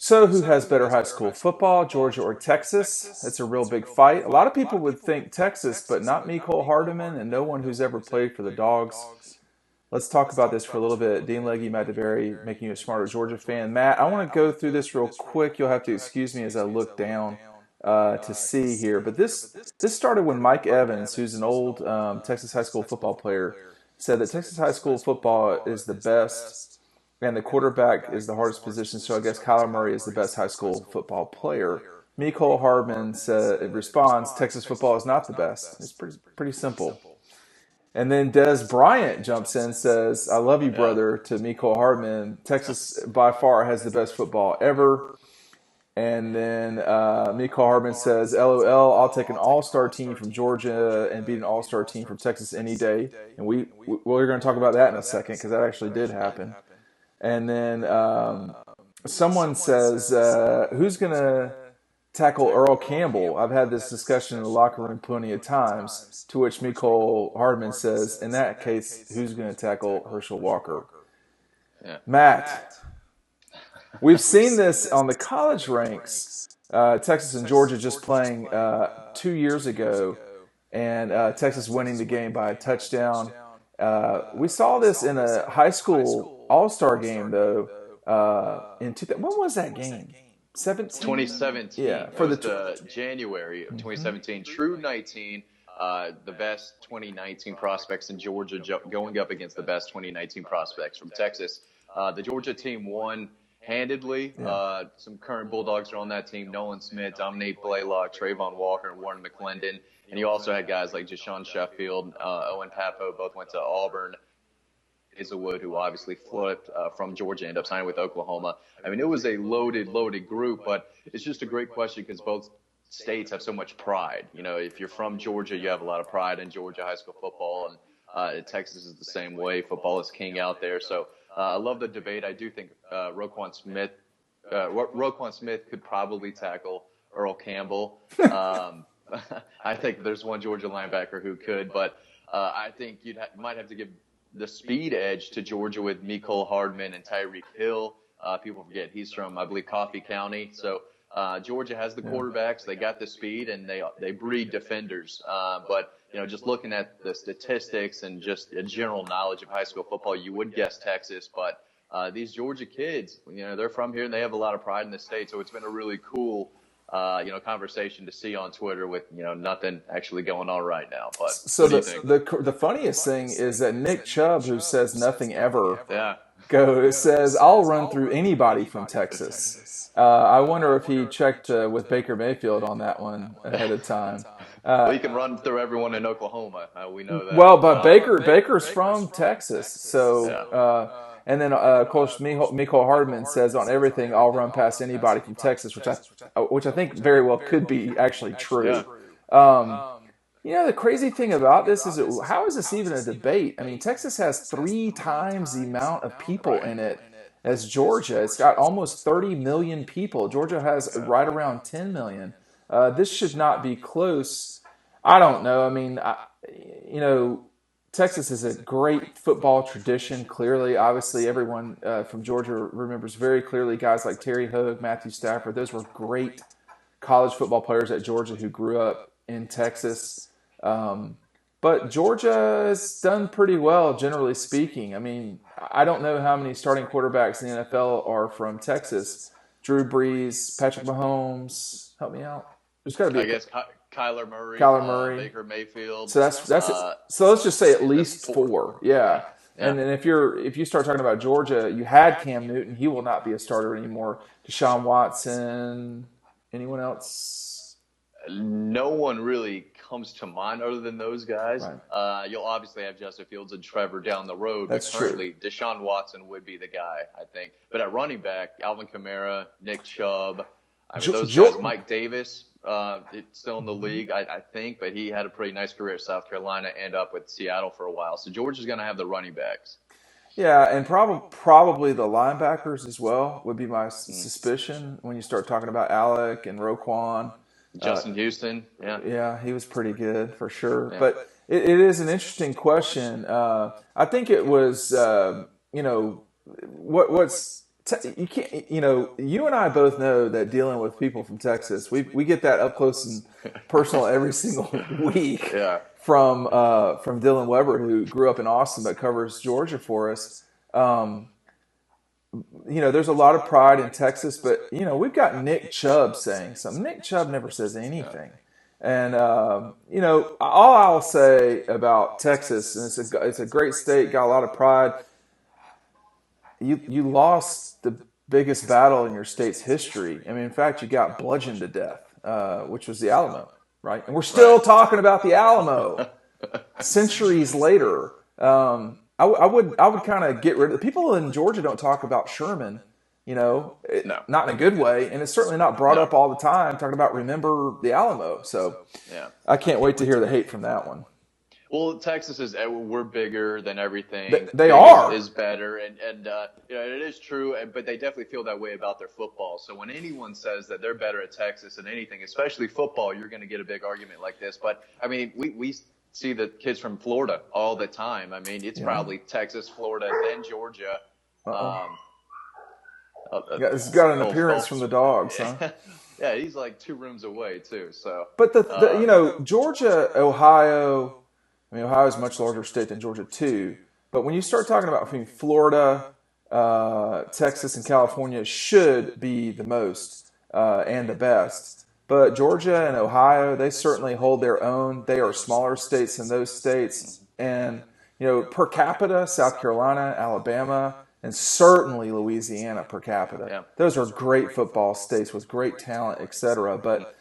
So, who has better high school football, Georgia or Texas? It's a real big fight. A lot of people would think Texas, but not Mecole Hardman and no one who's ever played for the Dogs. Let's talk about this for a little bit. Dean Legge, Matt DeBary, making you a smarter Georgia fan. Matt, I want to go through this real quick. You'll have to excuse me as I look down to see here. But this started when Mike Evans, who's an old Texas high school football player, said that Texas high school football is the best, and the quarterback is the hardest position. So I guess Kyler Murray is the best high school football player. Mecole Hardman responds, Texas football is not the best. It's pretty simple. And then Bryant jumps in and says, I love you, brother, to Mecole Hardman. Texas by far has the best football ever. And then Mecole Hardman says, LOL, I'll take an all-star team from Georgia and beat an all-star team from Texas any day. And we're going to talk about that in a second because that actually did happen. And then someone says, who's going to tackle Earl Campbell? I've had this discussion in the locker room plenty of times, to which Mecole Hardman says, in that case, who's going to tackle Herschel Walker? Yeah. Matt, we've seen this on the college ranks. Texas and Georgia just playing 2 years ago, and Texas winning the game by a touchdown. We saw this in a high school all-star game, though, in when was that game? 2017. Yeah, for the January of 2017. True 19. The best 2019 prospects in Georgia going up against the best 2019 prospects from Texas. The Georgia team won handedly. Yeah. Some current Bulldogs are on that team: Nolan Smith, Dominique Blaylock, Trayvon Walker, and Warren McClendon. And you also had guys like Jashawn Sheffield, Owen Papo, both went to Auburn. Hazelwood, who obviously flipped from Georgia, ended up signing with Oklahoma. I mean, it was a loaded group, but it's just a great question because both states have so much pride. You know, if you're from Georgia, you have a lot of pride in Georgia high school football, and Texas is the same way. Football is king out there. So I love the debate. I do think Roquan Smith could probably tackle Earl Campbell. I think there's one Georgia linebacker who could, but I think you might have to give the speed edge to Georgia with Mecole Hardman and Tyreek Hill. People forget he's from, I believe, Coffee County. So Georgia has the quarterbacks. They got the speed, and they breed defenders. But, you know, just looking at the statistics and just a general knowledge of high school football, you would guess Texas. But these Georgia kids, you know, they're from here, and they have a lot of pride in the state. So it's been a really cool conversation to see on Twitter with, you know, nothing actually going on right now. But so the funniest thing is that Nick Chubb, who says nothing ever, says, I'll run through anybody from Texas. I wonder if he checked with Baker Mayfield on that one ahead of time. Well, he can run through everyone in Oklahoma. We know that. Well, but Baker's from Texas, so. And then, of course, Mecole Hardman says on everything, I'll run past anybody from Texas, which I think very well could be actually true. Yeah. You know, the crazy thing about this is, how is this even a debate? I mean, Texas has 3 times the amount of people in it as Georgia. It's got almost 30 million people. Georgia has right around 10 million. This should not be close. I don't know. I mean, Texas is a great football tradition, clearly. Obviously, everyone from Georgia remembers very clearly guys like Terry Hogue, Matthew Stafford. Those were great college football players at Georgia who grew up in Texas. But Georgia has done pretty well, generally speaking. I mean, I don't know how many starting quarterbacks in the NFL are from Texas. Drew Brees, Patrick Mahomes. Help me out. There's got to be. I guess Kyler Murray, Baker Mayfield. So that's so let's just say at least 4. Yeah. And then if you start talking about Georgia, you had Cam Newton. He will not be a starter anymore. Deshaun Watson. Anyone else? No one really comes to mind other than those guys. Right. You'll obviously have Justin Fields and Trevor down the road. That's but currently, true. Deshaun Watson would be the guy, I think. But at running back, Alvin Kamara, Nick Chubb. I mean, those guys, Mike Davis, it's still in the league, I think, but he had a pretty nice career at South Carolina and up with Seattle for a while. So Georgia's going to have the running backs. Yeah, and probably the linebackers as well would be my suspicion when you start talking about Alec and Roquan. Justin Houston, yeah, he was pretty good for sure. Yeah. But it is an interesting question. I think it was, what's you can't. You and I both know that dealing with people from Texas, we get that up close and personal every single week. Yeah. From Dylan Weber, who grew up in Austin but covers Georgia for us. There's a lot of pride in Texas, but we've got Nick Chubb saying something. Nick Chubb never says anything. And all I'll say about Texas, and it's a great state, got a lot of pride. You lost the biggest battle in your state's history. I mean, in fact, you got bludgeoned to death, which was the Alamo, right? And we're still talking about the Alamo centuries later. I would kind of get rid of the people in Georgia. Don't talk about Sherman, No. not in a good way, and it's certainly not brought up all the time. Talking about remember the Alamo, so Yeah. I can't wait to hear the hate from that one. Well, Texas we're bigger than everything. They are is better, and it is true. But they definitely feel that way about their football. So when anyone says that they're better at Texas than anything, especially football, you're going to get a big argument like this. But I mean, we see the kids from Florida all the time. I mean, it's probably Texas, Florida, then Georgia. It's got an appearance from the dogs, huh? Yeah, he's like 2 rooms away too. So, but Georgia, Ohio. I mean, Ohio is a much larger state than Georgia too. But when you start talking about between Florida, Texas, and California, should be the most and the best. But Georgia and Ohio, they certainly hold their own. They are smaller states than those states, and per capita, South Carolina, Alabama, and certainly Louisiana per capita. Yeah. Those are great football states with great talent, etc. But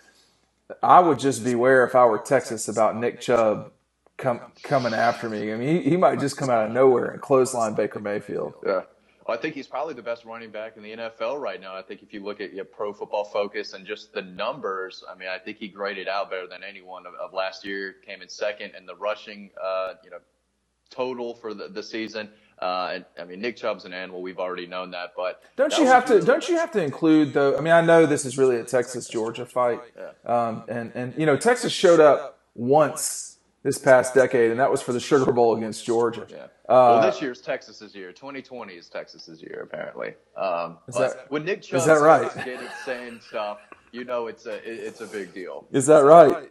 I would just beware if I were Texas about Nick Chubb coming after me. I mean, he might just come out of nowhere and clothesline Baker Mayfield. Yeah. Well, I think he's probably the best running back in the NFL right now. I think if you look at Pro Football Focus and just the numbers, I mean, I think he graded out better than anyone of last year. Came in second in the rushing, total for the season. And I mean, Nick Chubb's an animal. We've already known that, but don't you have to include though? I mean, I know this is really a Texas Georgia fight, and Texas showed up once this past decade, and that was for the Sugar Bowl against Georgia. Yeah. Well, this year's Texas's year. 2020 is Texas's year, apparently. When Nick Chubb saying stuff, it's a big deal. Is that right?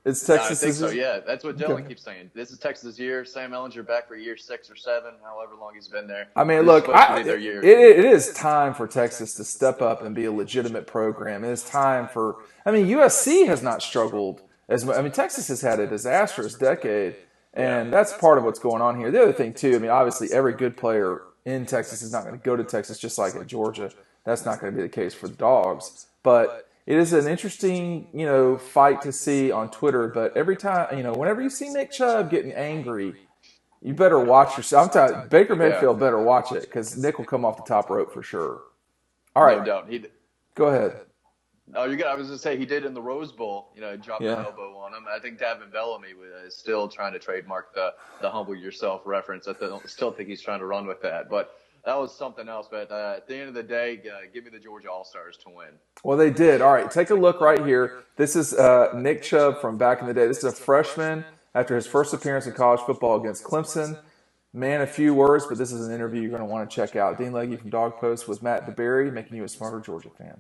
It's Texas. I think so. Yeah, that's what Dylan keeps saying. This is Texas' year. Sam Ellinger back for year 6 or 7, however long he's been there. I mean, look, it is time for Texas to step up and be a legitimate program. It is time for. I mean, USC has not struggled as much. I mean, Texas has had a disastrous decade, and that's part of what's going on here. The other thing too, I mean, obviously every good player in Texas is not going to go to Texas, just like in Georgia. That's not going to be the case for the Dogs, but. It is an interesting, fight to see on Twitter. But every time, whenever you see Nick Chubb getting angry, you better watch yourself. I'm telling you, Baker Mayfield better watch it because Nick will come off the top rope for sure. All right, no doubt. Go ahead. Oh, you're good. I was going to say he did in the Rose Bowl. Dropped an elbow on him. I think Davin Bellamy is still trying to trademark the humble yourself reference. I still think he's trying to run with that, but. That was something else, but at the end of the day, give me the Georgia All-Stars to win. Well, they did. All right, take a look right here. This is Nick Chubb from back in the day. This is a freshman after his first appearance in college football against Clemson. Man, a few words, but this is an interview you're going to want to check out. Dean Legge from Dog Post with Matt DeBary, making you a smarter Georgia fan.